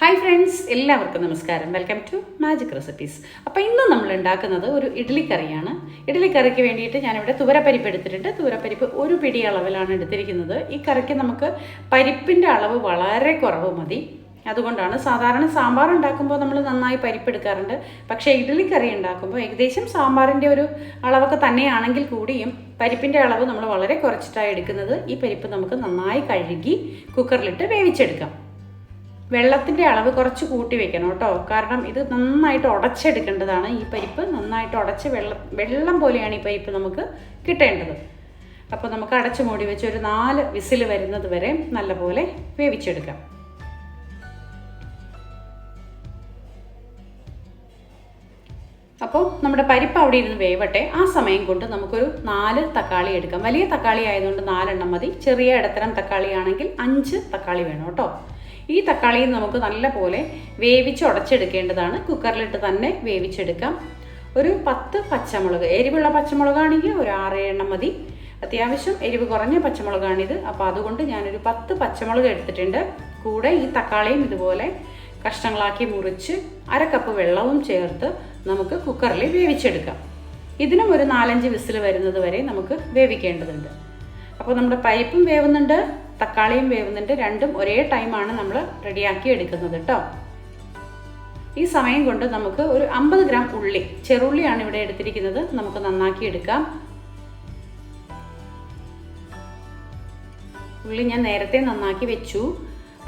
Hi friends, എല്ലാവർക്കും നമസ്കാരം. Welcome to magic recipes. അപ്പോൾ ഇന്ന് നമ്മൾ ഉണ്ടാക്കുന്നത് ഒരു ഇഡ്ഡലി കറിയാണ്. ഇഡ്ഡലി കറിക്ക് വേണ്ടിയിട്ട് ഞാനിവിടെ തുവരപ്പരിപ്പ് എടുത്തിട്ടുണ്ട്. തുവരപ്പരിപ്പ് ഒരു പിടി അളവിലാണ് എടുത്തിരിക്കുന്നത്. ഈ കറിക്ക് നമുക്ക് പരിപ്പിൻ്റെ അളവ് വളരെ കുറവ് മതി. അതുകൊണ്ടാണ് സാധാരണ സാമ്പാർ ഉണ്ടാക്കുമ്പോൾ നമ്മൾ നന്നായി പരിപ്പ് എടുക്കാറുണ്ട്. പക്ഷേ ഇഡ്ഡലി കറി ഉണ്ടാക്കുമ്പോൾ ഏകദേശം സാമ്പാറിൻ്റെ ഒരു അളവൊക്കെ തന്നെയാണെങ്കിൽ കൂടിയും പരിപ്പിൻ്റെ അളവ് നമ്മൾ വളരെ കുറച്ചിട്ടാണ് എടുക്കുന്നത്. ഈ പരിപ്പ് നമുക്ക് നന്നായി കഴുകി കുക്കറിലിട്ട് വേവിച്ചെടുക്കാം. വെള്ളത്തിൻ്റെ അളവ് കുറച്ച് കൂട്ടി വെക്കണം കേട്ടോ, കാരണം ഇത് നന്നായിട്ട് ഉടച്ചെടുക്കേണ്ടതാണ്. ഈ പരിപ്പ് നന്നായിട്ട് ഉടച്ച് വെള്ളം പോലെയാണ് ഈ പരിപ്പ് നമുക്ക് കിട്ടേണ്ടത്. അപ്പോൾ നമുക്ക് അടച്ച് മൂടി വെച്ച് ഒരു 4 വിസിൽ വരുന്നത് വരെ നല്ലപോലെ വേവിച്ചെടുക്കാം. അപ്പോൾ നമ്മുടെ പരിപ്പ് അവിടെ ഇരുന്ന് വേവട്ടെ. ആ സമയം കൊണ്ട് നമുക്കൊരു 4 തക്കാളി എടുക്കാം. വലിയ തക്കാളി ആയതുകൊണ്ട് 4 എണ്ണം മതി. ചെറിയ ഇടത്തരം തക്കാളി ആണെങ്കിൽ 5 തക്കാളി വേണം കേട്ടോ. ഈ തക്കാളിയും നമുക്ക് നല്ലപോലെ വേവിച്ച് ഉടച്ചെടുക്കേണ്ടതാണ്. കുക്കറിലിട്ട് തന്നെ വേവിച്ചെടുക്കാം. ഒരു 10 പച്ചമുളക്, എരിവുള്ള പച്ചമുളകാണെങ്കിൽ ഒരു 6 എണ്ണം മതി. അത്യാവശ്യം എരിവ് കുറഞ്ഞ പച്ചമുളകാണിത്. അപ്പോൾ അതുകൊണ്ട് ഞാനൊരു 10 പച്ചമുളക് എടുത്തിട്ടുണ്ട്. കൂടെ ഈ തക്കാളിയും ഇതുപോലെ കഷ്ണങ്ങളാക്കി മുറിച്ച് 1/2 കപ്പ് വെള്ളവും ചേർത്ത് നമുക്ക് കുക്കറിൽ വേവിച്ചെടുക്കാം. ഇതിനും ഒരു 4-5 വിസിൽ വരുന്നത് വരെ നമുക്ക് വേവിക്കേണ്ടതുണ്ട്. അപ്പോൾ നമ്മുടെ പരിപ്പും വേവുന്നുണ്ട്, തക്കാളിയും വേവുന്നുണ്ട്. രണ്ടും ഒരേ ടൈമാണ് നമ്മൾ റെഡിയാക്കി എടുക്കുന്നത് കേട്ടോ. ഈ സമയം കൊണ്ട് നമുക്ക് ഒരു 50 ഗ്രാം ഉള്ളി, ചെറുള്ളിയാണ് ഇവിടെ എടുത്തിരിക്കുന്നത്, നമുക്ക് നന്നാക്കി എടുക്കാം. ഉള്ളി ഞാൻ നേരത്തെ നന്നാക്കി വെച്ചു.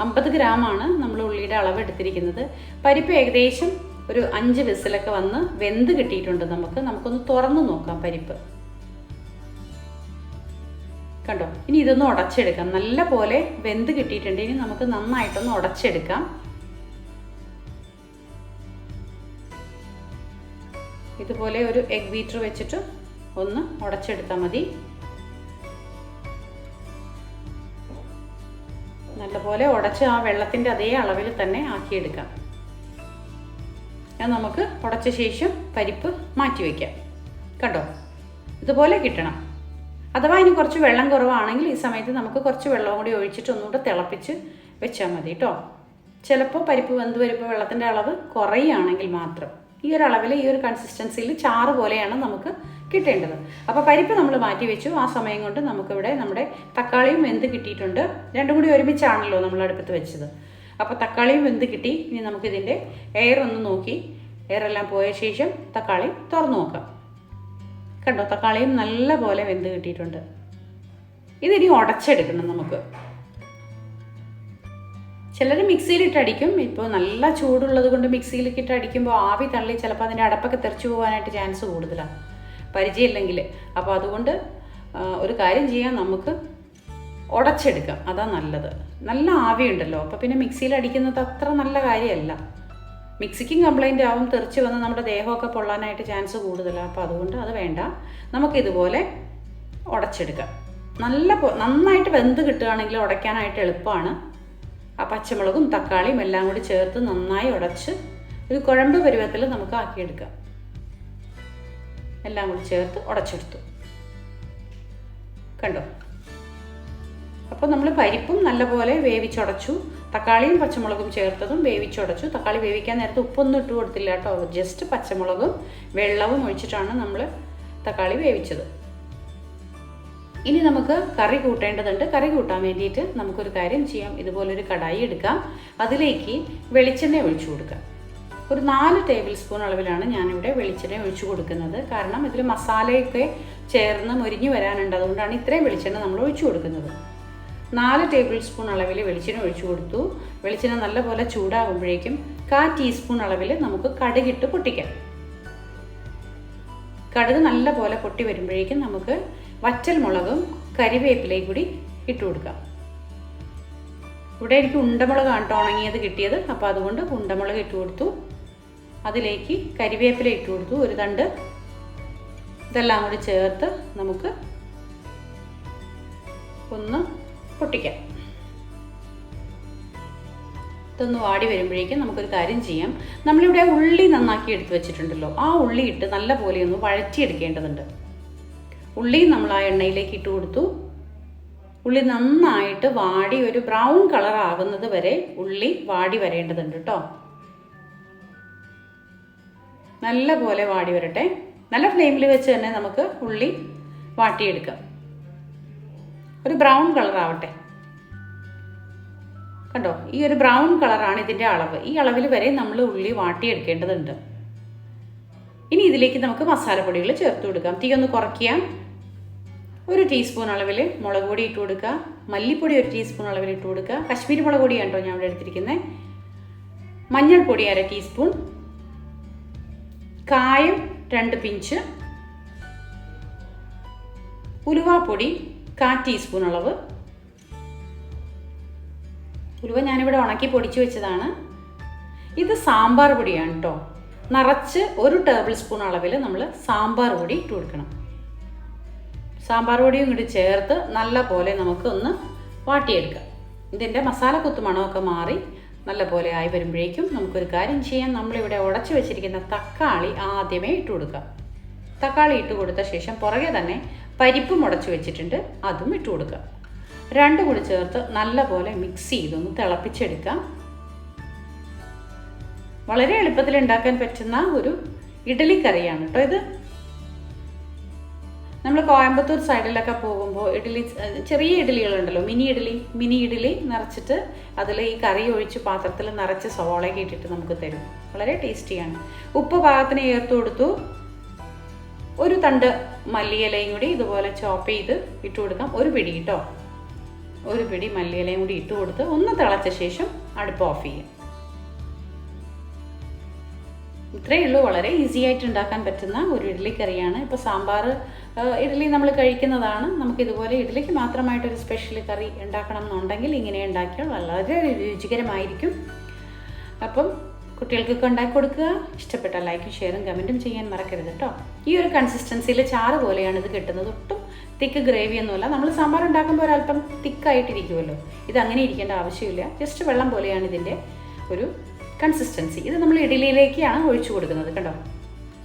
50 ഗ്രാമാണ് നമ്മൾ ഉള്ളിയുടെ അളവ് എടുത്തിരിക്കുന്നത്. പരിപ്പ് ഏകദേശം ഒരു 5 വിസിലൊക്കെ വന്ന് വെന്ത് കിട്ടിയിട്ടുണ്ട്. നമുക്കൊന്ന് തുറന്ന് നോക്കാം പരിപ്പ്. കണ്ടോ, ഇനി ഇതൊന്ന് ഉടച്ചെടുക്കാം. നല്ല പോലെ വെന്ത് കിട്ടിയിട്ടുണ്ട്. ഇനി നമുക്ക് നന്നായിട്ടൊന്ന് ഉടച്ചെടുക്കാം. ഇതുപോലെ ഒരു എഗ് ബീറ്റർ വെച്ചിട്ട് ഒന്ന് ഉടച്ചെടുത്താൽ മതി. നല്ലപോലെ ഉടച്ച് ആ വെള്ളത്തിൻ്റെ അതേ അളവിൽ തന്നെ ആക്കിയെടുക്കാം. അത് നമുക്ക് ഉടച്ച ശേഷം പരിപ്പ് മാറ്റി വയ്ക്കാം. കണ്ടോ, ഇതുപോലെ കിട്ടണം. അഥവാ ഇനി കുറച്ച് വെള്ളം കുറവാണെങ്കിൽ ഈ സമയത്ത് നമുക്ക് കുറച്ച് വെള്ളം കൂടി ഒഴിച്ചിട്ട് ഒന്നുകൂടെ തിളപ്പിച്ച് വെച്ചാൽ മതി കേട്ടോ. ചിലപ്പോൾ പരിപ്പ് വെന്ത് വരുമ്പോൾ വെള്ളത്തിൻ്റെ അളവ് കുറയുകയാണെങ്കിൽ മാത്രം ഈ ഒരു അളവിൽ, ഈ ഒരു കൺസിസ്റ്റൻസിയിൽ ചാറ് പോലെയാണ് നമുക്ക് കിട്ടേണ്ടത്. അപ്പോൾ പരിപ്പ് നമ്മൾ മാറ്റി വെച്ചു. ആ സമയം കൊണ്ട് നമുക്കിവിടെ നമ്മുടെ തക്കാളിയും വെന്ത് കിട്ടിയിട്ടുണ്ട്. രണ്ടും കൂടി ഒരുമിച്ചാണല്ലോ നമ്മൾ അടുപ്പത്ത് വെച്ചത്. അപ്പോൾ തക്കാളിയും വെന്ത് കിട്ടി. ഇനി നമുക്കിതിൻ്റെ എയർ ഒന്ന് നോക്കി, എയറെല്ലാം പോയ ശേഷം തക്കാളി തുറന്നു നോക്കാം. കണ്ടോ, തക്കാളിയും നല്ല പോലെ വെന്ത് കിട്ടിയിട്ടുണ്ട്. ഇതിനി ഉടച്ചെടുക്കണം നമുക്ക്. ചിലർ മിക്സിയിലിട്ട് അടിക്കും. ഇപ്പോൾ നല്ല ചൂടുള്ളത് കൊണ്ട് മിക്സിയിലിട്ട് അടിക്കുമ്പോൾ ആവി തള്ളി ചിലപ്പോൾ അതിൻ്റെ അടപ്പൊക്കെ തെറിച്ചു പോകാനായിട്ട് ചാൻസ് കൂടുതലാണ്, പരിചയമില്ലെങ്കിൽ. അപ്പോൾ അതുകൊണ്ട് ഒരു കാര്യം ചെയ്യാം, നമുക്ക് ഉടച്ചെടുക്കാം, അതാണ് നല്ലത്. നല്ല ആവി ഉണ്ടല്ലോ, അപ്പോൾ പിന്നെ മിക്സിയിൽ അടിക്കുന്നത് അത്ര നല്ല കാര്യമല്ല. മിക്സിക്കും കംപ്ലൈൻ്റ് ആവും, തെറിച്ച് വന്ന് നമ്മുടെ ദേഹമൊക്കെ പൊള്ളാനായിട്ട് ചാൻസ് കൂടുതലാണ്. അപ്പോൾ അതുകൊണ്ട് അത് വേണ്ട. നമുക്കിതുപോലെ ഉടച്ചെടുക്കാം. നന്നായിട്ട് വെന്ത് കിട്ടുകയാണെങ്കിൽ ഉടയ്ക്കാനായിട്ട് എളുപ്പമാണ്. ആ പച്ചമുളകും തക്കാളിയും എല്ലാം കൂടി ചേർത്ത് നന്നായി ഉടച്ച് ഒരു കുഴമ്പ് പരുവത്തിൽ നമുക്ക് ആക്കിയെടുക്കാം. എല്ലാം കൂടി ചേർത്ത് ഉടച്ചെടുത്തു. കണ്ടോ, അപ്പോൾ നമ്മൾ പരിപ്പും നല്ലപോലെ വേവിച്ചുടച്ചു. തക്കാളിയും പച്ചമുളകും ചേർത്തതും വേവിച്ചുടച്ചു. തക്കാളി വേവിക്കാൻ നേരത്തെ ഉപ്പൊന്നും ഇട്ട് കൊടുത്തില്ല കേട്ടോ. ജസ്റ്റ് പച്ചമുളകും വെള്ളവും ഒഴിച്ചിട്ടാണ് നമ്മൾ തക്കാളി വേവിച്ചത്. ഇനി നമുക്ക് കറി കൂട്ടേണ്ടതുണ്ട്. കറി കൂട്ടാൻ വേണ്ടിയിട്ട് നമുക്കൊരു കാര്യം ചെയ്യാം. ഇതുപോലൊരു കടായി എടുക്കാം. അതിലേക്ക് വെളിച്ചെണ്ണ ഒഴിച്ചു കൊടുക്കാം. ഒരു 4 ടേബിൾ സ്പൂൺ അളവിലാണ് ഞാനിവിടെ വെളിച്ചെണ്ണ ഒഴിച്ചു കൊടുക്കുന്നത്. കാരണം ഇതിൽ മസാലയൊക്കെ ചേർന്ന് മൊരിഞ്ഞു വരാനുണ്ട്. അതുകൊണ്ടാണ് ഇത്രയും വെളിച്ചെണ്ണ നമ്മൾ ഒഴിച്ചു കൊടുക്കുന്നത്. 4 ടേബിൾ സ്പൂൺ അളവിൽ വെളിച്ചെണ്ണ ഒഴിച്ചു കൊടുത്തു. വെളിച്ചെണ്ണ നല്ലപോലെ ചൂടാകുമ്പോഴേക്കും 1/4 ടീസ്പൂൺ അളവിൽ നമുക്ക് കടുകിട്ട് പൊട്ടിക്കാം. കടുക് നല്ലപോലെ പൊട്ടി വരുമ്പോഴേക്കും നമുക്ക് വറ്റൽ മുളകും കരിവേപ്പിലയും കൂടി ഇട്ട് കൊടുക്കാം. ഇവിടെ എനിക്ക് ഉണ്ടമുളകാണ് കേട്ടോ ഉണങ്ങിയത് കിട്ടിയത്. അപ്പോൾ അതുകൊണ്ട് ഉണ്ടമുളക് ഇട്ട് കൊടുത്തു. അതിലേക്ക് കരിവേപ്പില ഇട്ട് കൊടുത്തു, ഒരു തണ്ട്. ഇതെല്ലാം കൂടി ചേർത്ത് നമുക്ക് ഒന്ന് പൊട്ടിക്കാം. ഇതൊന്ന് വാടി വരുമ്പോഴേക്കും നമുക്കൊരു കാര്യം ചെയ്യാം. നമ്മളിവിടെ ഉള്ളി നന്നാക്കി എടുത്ത് വെച്ചിട്ടുണ്ടല്ലോ, ആ ഉള്ളി ഇട്ട് നല്ലപോലെ ഒന്ന് വഴറ്റിയെടുക്കേണ്ടതുണ്ട്. ഉള്ളിയും നമ്മൾ ആ എണ്ണയിലേക്ക് ഇട്ട് കൊടുത്തു. ഉള്ളി നന്നായിട്ട് വാടി ഒരു ബ്രൗൺ കളർ ആകുന്നത് വരെ ഉള്ളി വാടി വരേണ്ടതുണ്ട് കേട്ടോ. നല്ല പോലെ വാടി വരട്ടെ. നല്ല ഫ്ലെയിമിൽ വെച്ച് തന്നെ നമുക്ക് ഉള്ളി വാട്ടിയെടുക്കാം. ഒരു ബ്രൗൺ കളർ ആവട്ടെ. കണ്ടോ, ഈ ഒരു ബ്രൗൺ കളറാണ് ഇതിൻ്റെ അളവ്. ഈ അളവിൽ വരെ നമ്മൾ ഉള്ളി വാട്ടിയെടുക്കേണ്ടതുണ്ട്. ഇനി ഇതിലേക്ക് നമുക്ക് മസാലപ്പൊടികൾ ചേർത്ത് കൊടുക്കാം. തീ ഒന്ന് കുറയ്ക്കുക. 1 ടീസ്പൂൺ അളവിൽ മുളക് പൊടി ഇട്ട് കൊടുക്കുക. മല്ലിപ്പൊടി 1 ടീസ്പൂൺ അളവിൽ ഇട്ട് കൊടുക്കുക. കശ്മീരി മുളക് പൊടിയാണ് കേട്ടോ ഞാൻ ഇവിടെ എടുത്തിരിക്കുന്നത്. മഞ്ഞൾപ്പൊടി 1/2 ടീസ്പൂൺ. കായം 2 പിഞ്ച്. ഉലുവാപ്പൊടി 1/4 ടീസ്പൂൺ അളവ്. ഉലുവ ഞാനിവിടെ ഉണക്കി പൊടിച്ചു വെച്ചതാണ്. ഇത് സാമ്പാർ പൊടിയാണ് കേട്ടോ. നിറച്ച് 1 ടേബിൾ സ്പൂൺ അളവിൽ നമ്മൾ സാമ്പാർ പൊടി ഇട്ട് കൊടുക്കണം. സാമ്പാർ പൊടിയും കൂടി ചേർത്ത് നല്ല പോലെ നമുക്കൊന്ന് വാട്ടിയെടുക്കാം. ഇതിൻ്റെ മസാല കുത്തു മണമൊക്കെ മാറി നല്ല പോലെ ആയി വരുമ്പോഴേക്കും നമുക്കൊരു കാര്യം ചെയ്യാം. നമ്മളിവിടെ ഉടച്ചു വെച്ചിരിക്കുന്ന തക്കാളി ആദ്യമേ ഇട്ട് കൊടുക്കാം. തക്കാളി ഇട്ട് കൊടുത്ത ശേഷം പുറകെ തന്നെ പരിപ്പും ഉടച്ചു വെച്ചിട്ടുണ്ട്, അതും ഇട്ട് കൊടുക്കാം. രണ്ടും കൂടി ചേർത്ത് നല്ല പോലെ മിക്സ് ചെയ്തൊന്ന് തിളപ്പിച്ചെടുക്കാം. വളരെ എളുപ്പത്തിൽ ഉണ്ടാക്കാൻ പറ്റുന്ന ഒരു ഇഡ്ഡലി കറിയാണ് കേട്ടോ ഇത്. നമ്മൾ കോയമ്പത്തൂർ സൈഡിലൊക്കെ പോകുമ്പോൾ ഇഡ്ഡലി, ചെറിയ ഇഡ്ഡലികളുണ്ടല്ലോ, മിനി ഇഡ്ഡലി നിറച്ചിട്ട് അതിൽ ഈ കറി ഒഴിച്ച് പാത്രത്തിൽ നിറച്ച് സവാളയൊക്കെ ഇട്ടിട്ട് നമുക്ക് തരും. വളരെ ടേസ്റ്റിയാണ്. ഉപ്പ് പാകത്തിന് ചേർത്ത് കൊടുത്തു. 1 തണ്ട് മല്ലിയിലയും കൂടി ഇതുപോലെ ചോപ്പ് ചെയ്ത് ഇട്ട് കൊടുക്കാം. 1 പിടി കേട്ടോ. 1 പിടി മല്ലിയിലയും കൂടി ഇട്ട് കൊടുത്ത് ഒന്ന് തിളച്ച ശേഷം അടുപ്പ് ഓഫ് ചെയ്യാം. ഇത്രയേ ഉള്ളൂ. വളരെ ഈസി ആയിട്ട് ഉണ്ടാക്കാൻ പറ്റുന്ന ഒരു ഇഡ്ഡലി കറിയാണ്. ഇപ്പോൾ സാമ്പാർ ഇഡ്ഡലി നമ്മൾ കഴിക്കുന്നതാണ്. നമുക്കിതുപോലെ ഇഡ്ഡലിക്ക് മാത്രമായിട്ടൊരു സ്പെഷ്യൽ കറി ഉണ്ടാക്കണം എന്നുണ്ടെങ്കിൽ ഇങ്ങനെ ഉണ്ടാക്കിയാൽ വളരെ രുചികരമായിരിക്കും. അപ്പം കുട്ടികൾക്കൊക്കെ ഉണ്ടാക്കി കൊടുക്കുക. ഇഷ്ടപ്പെട്ടാൽ ലൈക്കും ഷെയറും കമൻറ്റും ചെയ്യാൻ മറക്കരുത് കേട്ടോ. ഈ ഒരു കൺസിസ്റ്റൻസിയിൽ ചാറ് പോലെയാണ് ഇത് കിട്ടുന്നത്. ഒട്ടും തിക്ക് ഗ്രേവി ഒന്നുമല്ല. നമ്മൾ സാമ്പാർ ഉണ്ടാക്കുമ്പോൾ ഒരല്പം തിക്കായിട്ടിരിക്കുമല്ലോ, ഇത് അങ്ങനെ ഇരിക്കേണ്ട ആവശ്യമില്ല. ജസ്റ്റ് വെള്ളം പോലെയാണ് ഇതിൻ്റെ ഒരു കൺസിസ്റ്റൻസി. ഇത് നമ്മൾ ഇഡ്ഡലിയിലേക്കാണ് ഒഴിച്ചു കൊടുക്കുന്നത്. കണ്ടോ,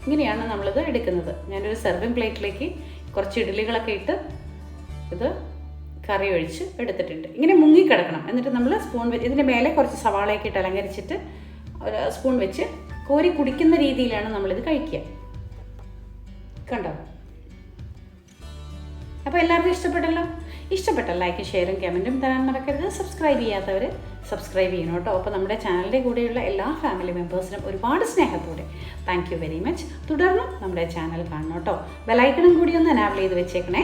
ഇങ്ങനെയാണ് നമ്മളിത് എടുക്കുന്നത്. ഞാനൊരു സെർവിങ് പ്ലേറ്റിലേക്ക് കുറച്ച് ഇഡ്ഡലികളൊക്കെ ഇട്ട് ഇത് കറി ഒഴിച്ച് എടുത്തിട്ടുണ്ട്. ഇങ്ങനെ മുങ്ങിക്കിടക്കണം. എന്നിട്ട് നമ്മൾ സ്പൂൺ വെച്ച് ഇതിൻ്റെ മേലെ കുറച്ച് സവാളയൊക്കെ ഇട്ട് അലങ്കരിച്ചിട്ട് ഒരു സ്പൂൺ വെച്ച് കോരി കുടിക്കുന്ന രീതിയിലാണ് നമ്മളിത് കഴിക്കുക. കണ്ടോ, അപ്പോൾ എല്ലാവർക്കും ഇഷ്ടപ്പെട്ടല്ലോ. ഇഷ്ടപ്പെട്ടാൽ ലൈക്കും ഷെയറും കമൻറ്റും തരാൻ മറക്കരുത്. സബ്സ്ക്രൈബ് ചെയ്യാത്തവർ സബ്സ്ക്രൈബ് ചെയ്യണം കേട്ടോ. അപ്പോൾ നമ്മുടെ ചാനലിൻ്റെ കൂടെയുള്ള എല്ലാ ഫാമിലി മെമ്പേഴ്സിനും ഒരുപാട് സ്നേഹത്തോടെ താങ്ക് യു വെരി മച്ച്. തുടർന്നും നമ്മുടെ ചാനൽ കാണണം കേട്ടോ. ബെലൈക്കണും കൂടി ഒന്ന് എനാബിൾ ചെയ്ത് വെച്ചേക്കണേ.